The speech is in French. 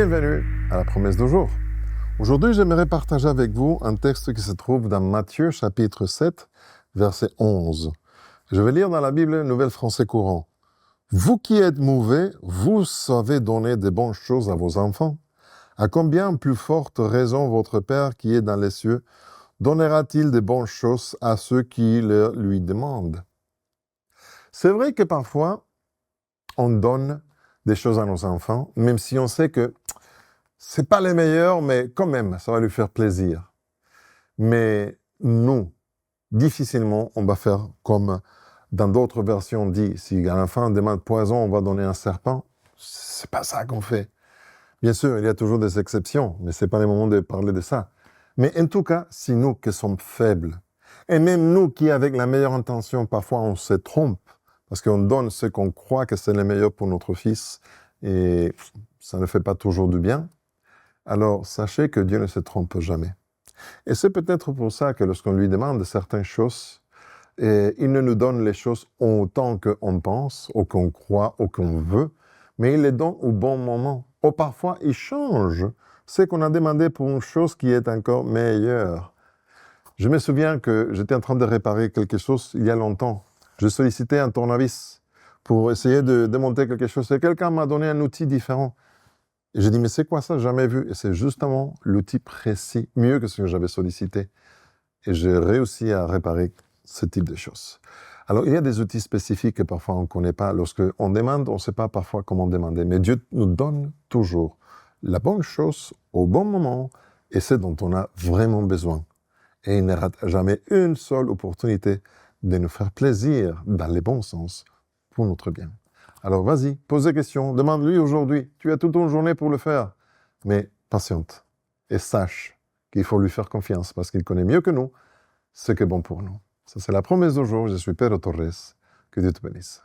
Bienvenue à la promesse du jour. Aujourd'hui, j'aimerais partager avec vous un texte qui se trouve dans Matthieu chapitre 7, verset 11. Je vais lire dans la Bible Nouvelle Français Courant. « Vous qui êtes mauvais, vous savez donner de bonnes choses à vos enfants. À combien plus forte raison votre Père qui est dans les cieux donnera-t-il de bonnes choses à ceux qui le lui demandent ?» C'est vrai que parfois, on donne des choses à nos enfants, même si on sait que c'est pas les meilleurs, mais quand même, ça va lui faire plaisir. Mais nous, difficilement, on va faire comme dans d'autres versions dit, si un enfant demande poison, on va donner un serpent. C'est pas ça qu'on fait. Bien sûr, il y a toujours des exceptions, mais c'est pas le moment de parler de ça. Mais en tout cas, si nous qui sommes faibles, et même nous qui, avec la meilleure intention, parfois on se trompe, parce qu'on donne ce qu'on croit que c'est le meilleur pour notre fils, et ça ne fait pas toujours du bien, alors sachez que Dieu ne se trompe jamais. Et c'est peut-être pour ça que lorsqu'on lui demande certaines choses, il ne nous donne les choses autant qu'on pense, ou qu'on croit, ou qu'on veut, mais il les donne au bon moment. Ou parfois, il change ce qu'on a demandé pour une chose qui est encore meilleure. Je me souviens que j'étais en train de réparer quelque chose il y a longtemps. Je sollicitais un tournevis pour essayer de démonter quelque chose. Et quelqu'un m'a donné un outil différent. Et j'ai dit, mais c'est quoi ça? Jamais vu. Et c'est justement l'outil précis, mieux que ce que j'avais sollicité. Et j'ai réussi à réparer ce type de choses. Alors, il y a des outils spécifiques que parfois on ne connaît pas. Lorsqu'on demande, on ne sait pas parfois comment demander. Mais Dieu nous donne toujours la bonne chose au bon moment et ce dont on a vraiment besoin. Et il ne rate jamais une seule opportunité de nous faire plaisir dans le bon sens pour notre bien. Alors vas-y, pose des questions, demande-lui aujourd'hui. Tu as toute ton journée pour le faire. Mais patiente et sache qu'il faut lui faire confiance parce qu'il connaît mieux que nous ce qui est bon pour nous. Ça, c'est la promesse d'aujourd'hui. Je suis Pedro Torres. Que Dieu te bénisse.